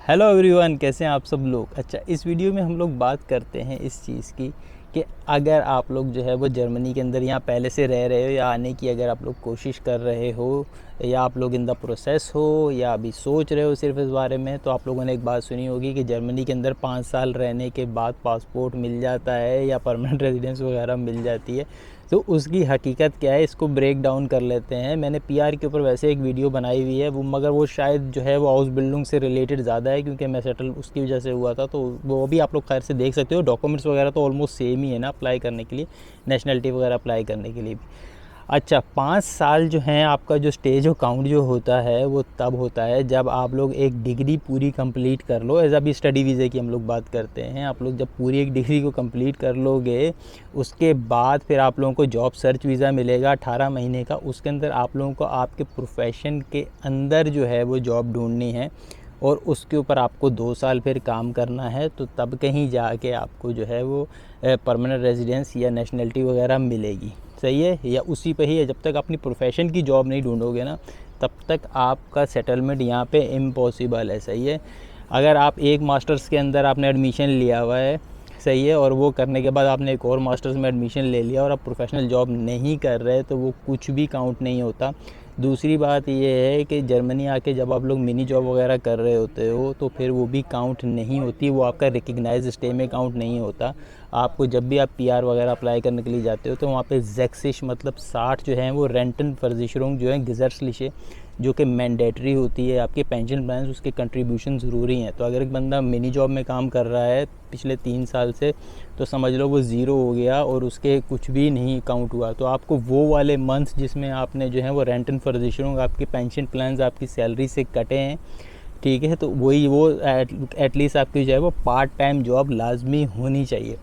Hello everyone, कैसे हैं आप सब लोग। अच्छा, इस वीडियो में हम लोग बात करते हैं इस चीज़ की कि अगर आप लोग जो है वो जर्मनी के अंदर यहाँ पहले से रह रहे हो या आने की अगर आप लोग कोशिश कर रहे हो या आप लोग इन द प्रोसेस हो या अभी सोच रहे हो सिर्फ इस बारे में, तो आप लोगों ने एक बात सुनी होगी कि जर्मनी के अंदर 5 साल रहने के बाद पासपोर्ट मिल जाता है या परमानेंट रेजिडेंस वगैरह मिल जाती है। तो उसकी हकीकत क्या है, इसको ब्रेक डाउन कर लेते हैं। मैंने पीआर के ऊपर वैसे एक वीडियो बनाई हुई है मगर वो शायद जो है वो हाउस बिल्डिंग से रिलेटेड ज़्यादा है, क्योंकि मैं सेटल उसकी वजह से हुआ था। तो वो भी आप लोग खैर से देख सकते हो। डॉक्यूमेंट्स वगैरह तो ऑलमोस्ट सेम ही है ना अप्लाई करने के लिए, नेशनलिटी वगैरह अप्लाई करने के लिए भी। अच्छा, 5 साल जो हैं आपका जो स्टेज ऑफ काउंट जो होता है वो तब होता है जब आप लोग एक डिग्री पूरी कंप्लीट कर लो। एज अभी स्टडी वीज़े की हम लोग बात करते हैं। आप लोग जब पूरी एक डिग्री को कंप्लीट कर लोगे, उसके बाद फिर आप लोगों को जॉब सर्च वीज़ा मिलेगा 18 महीने का। उसके अंदर आप लोगों को आपके प्रोफेशन के अंदर जो है वो जॉब ढूंढनी है और उसके ऊपर आपको 2 साल फिर काम करना है। तो तब कहीं जाके आपको जो है वो परमानेंट रेजिडेंस या नेशनलिटी वगैरह मिलेगी। सही है, या उसी पे ही है। जब तक अपनी प्रोफेशन की जॉब नहीं ढूंढोगे ना, तब तक आपका सेटलमेंट यहाँ पे इम्पॉसिबल है। सही है। अगर आप एक मास्टर्स के अंदर आपने एडमिशन लिया हुआ है, सही है, और वो करने के बाद आपने एक और मास्टर्स में एडमिशन ले लिया और आप प्रोफेशनल जॉब नहीं कर रहे, तो वो कुछ भी काउंट नहीं होता। दूसरी बात ये है कि जर्मनी आके जब आप लोग मिनी जॉब वगैरह कर रहे होते हो तो फिर वो भी काउंट नहीं होती, वो आपका रिकग्नाइज स्टे में काउंट नहीं होता। आपको जब भी आप पीआर वगैरह अप्लाई करने के लिए जाते हो तो वहाँ पे जैक्सिश मतलब 60 जो है वो रेंटन फर्जिशरों जो है गिजर्सलिशे, जो कि मैंडेटरी होती है। आपके पेंशन प्लान उसके कंट्रीब्यूशन ज़रूरी हैं। तो अगर एक बंदा मिनी जॉब में काम कर रहा है पिछले 3 साल से, तो समझ लो वो ज़ीरो हो गया और उसके कुछ भी नहीं काउंट हुआ। तो आपको वो वाले मंथ्स जिसमें आपने जो है वो रेंट एंड फर्निशिंग आपके पेंशन प्लान्स आपकी सैलरी से कटे हैं, ठीक है, तो वही वो एटलीस्ट आपकी जो है वो पार्ट टाइम जॉब लाजमी होनी चाहिए।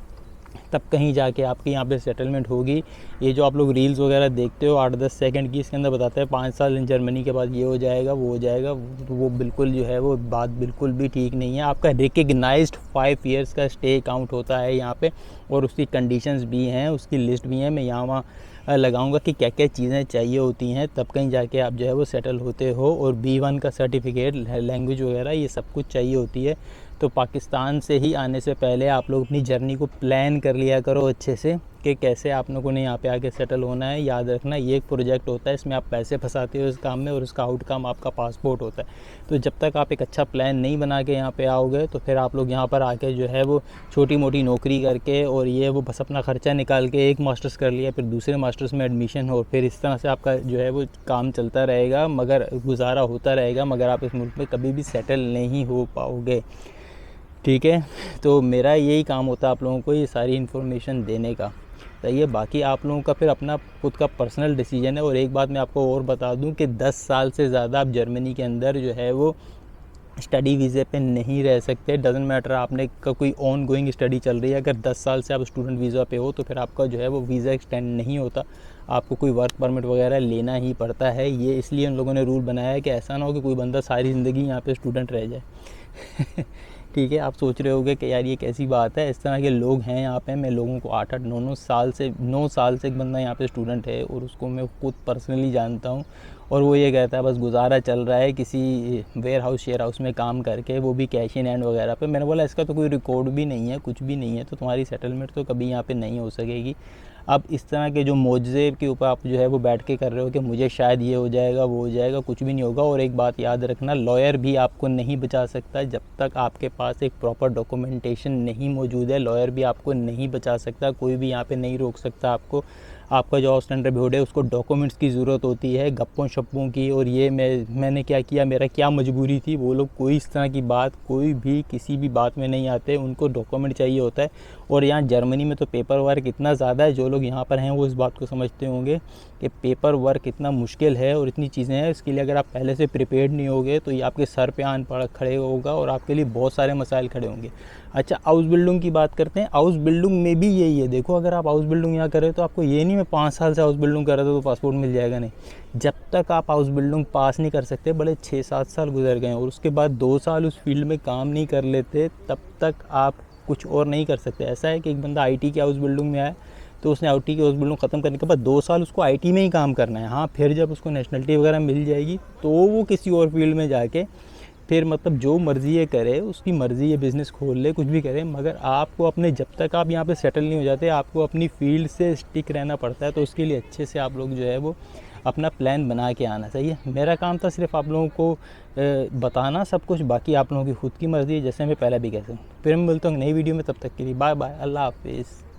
तब कहीं जाके आपकी यहाँ पे सेटलमेंट होगी। ये जो आप लोग रील्स वगैरह देखते हो 8-10 सेकंड की, इसके अंदर बताते हैं 5 साल इन जर्मनी के बाद ये हो जाएगा वो हो जाएगा, वो बिल्कुल जो है वो बात बिल्कुल भी ठीक नहीं है। आपका रिकग्नाइज्ड 5 ईयर्स का स्टे काउंट होता है यहाँ पे, और उसकी कंडीशंस भी हैं, उसकी लिस्ट भी है। मैं यहाँ वहाँ लगाऊंगा कि क्या क्या चीज़ें चाहिए होती हैं, तब कहीं जाके आप जो है वो सेटल होते हो। और B1 का सर्टिफिकेट, लैंग्वेज वगैरह ये सब कुछ चाहिए होती है। तो पाकिस्तान से ही आने से पहले आप लोग अपनी जर्नी को प्लान कर लिया करो अच्छे से कि कैसे आप लोगों ने यहाँ पे आके सेटल होना है। याद रखना, ये एक प्रोजेक्ट होता है, इसमें आप पैसे फंसाते हो इस काम में और इसका आउटकम आपका पासपोर्ट होता है। तो जब तक आप एक अच्छा प्लान नहीं बना के यहाँ पे आओगे, तो फिर आप लोग यहाँ पर आके जो है वो छोटी मोटी नौकरी करके और ये वो बस अपना ख़र्चा निकाल के एक मास्टर्स कर लिया, फिर दूसरे मास्टर्स में एडमिशन हो, फिर इस तरह से आपका जो है वो काम चलता रहेगा, मगर गुजारा होता रहेगा, मगर आप इस मुल्क में कभी भी सेटल नहीं हो पाओगे। ठीक है, तो मेरा यही काम होता है आप लोगों को ये सारी इन्फॉर्मेशन देने का। सही है, बाकी आप लोगों का फिर अपना खुद का पर्सनल डिसीजन है। और एक बात मैं आपको और बता दूं कि 10 साल से ज़्यादा आप जर्मनी के अंदर जो है वो स्टडी वीज़े पे नहीं रह सकते। डजेंट मैटर आपने का कोई ऑन गोइंग स्टडी चल रही है, अगर 10 साल से आप स्टूडेंट वीज़ा पे हो तो फिर आपका जो है वो वीज़ा एक्सटेंड नहीं होता, आपको कोई वर्क परमिट वगैरह लेना ही पड़ता है। ये इसलिए उन लोगों ने रूल बनाया है कि ऐसा ना हो कि कोई बंदा सारी ज़िंदगी यहाँ पे स्टूडेंट रह जाए। ठीक है, आप सोच रहे होगे कि यार ये कैसी बात है, इस तरह के लोग हैं यहाँ पे। मैं लोगों को 8-8 9-9 साल से 9 साल से एक बंदा यहाँ पे स्टूडेंट है और उसको मैं खुद पर्सनली जानता हूँ, और वो ये कहता है बस गुजारा चल रहा है किसी वेयर हाउस शेयर हाउस में काम करके, वो भी कैश इन हैंड वगैरह पे। मैंने बोला इसका तो कोई रिकॉर्ड भी नहीं है, कुछ भी नहीं है, तो तुम्हारी सेटलमेंट तो कभी यहाँ पे नहीं हो सकेगी। अब इस तरह के जो मुआवजे के ऊपर आप जो है वो बैठ के कर रहे हो कि मुझे शायद ये हो जाएगा वो हो जाएगा, कुछ भी नहीं होगा। और एक बात याद रखना, लॉयर भी आपको नहीं बचा सकता जब तक आपके पास एक प्रॉपर डॉक्यूमेंटेशन नहीं मौजूद है। लॉयर भी आपको नहीं बचा सकता, कोई भी यहाँ पे नहीं रोक सकता आपको। आपका जो आउटस्टैंडर्ड बोर्ड है उसको डॉक्यूमेंट्स की ज़रूरत होती है, गप्पों शप्पों की, और ये मैंने क्या किया, मेरा क्या मजबूरी थी, वो लोग कोई इस तरह की बात कोई भी किसी भी बात में नहीं आते, उनको डॉक्यूमेंट चाहिए होता है। और यहाँ जर्मनी में तो पेपर वर्क इतना ज़्यादा है, जो लोग यहाँ पर हैं वो इस बात को समझते होंगे कि पेपर वर्क इतना मुश्किल है और इतनी चीज़ें हैं, इसके लिए अगर आप पहले से प्रिपेयर्ड नहीं होगे तो ये आपके सर पे आन पड़ खड़े होगा और आपके लिए बहुत सारे मसाइल खड़े होंगे। अच्छा, हाउस बिल्डिंग की बात करते हैं। हाउस बिल्डिंग में भी यही है। देखो, अगर आप हाउस बिल्डिंग यहाँ करें तो आपको ये नहीं मैं 5 साल से हाउस बिल्डिंग कर रहा था तो पासपोर्ट मिल जाएगा, नहीं। जब तक आप हाउस बिल्डिंग पास नहीं कर सकते, बड़े 6-7 साल गुजर गए और उसके बाद 2 साल उस फील्ड में काम नहीं कर लेते, तब तक आप कुछ और नहीं कर सकते। ऐसा है कि एक बंदा आईटी की हाउस बिल्डिंग में आया तो उसने आईटी की हाउस बिल्डिंग ख़त्म करने के बाद 2 साल उसको आईटी में ही काम करना है। हाँ, फिर जब उसको नेशनलिटी वगैरह मिल जाएगी तो वो किसी और फील्ड में जाके फिर मतलब जो मर्ज़ी ये करे, उसकी मर्ज़ी, ये बिज़नेस खोल ले, कुछ भी करे, मगर आपको अपने, जब तक आप यहाँ पे सेटल नहीं हो जाते, आपको अपनी फील्ड से स्टिक रहना पड़ता है। तो उसके लिए अच्छे से आप लोग जो है वो अपना प्लान बना के आना चाहिए। मेरा काम था सिर्फ आप लोगों को बताना सब कुछ, बाकी आप लोगों की खुद की मर्ज़ी है, जैसे मैं पहले भी कहता हूँ। फिर मैं मिलता हूँ नई वीडियो में, तब तक के लिए बाय बाय, अल्लाह हाफिज़।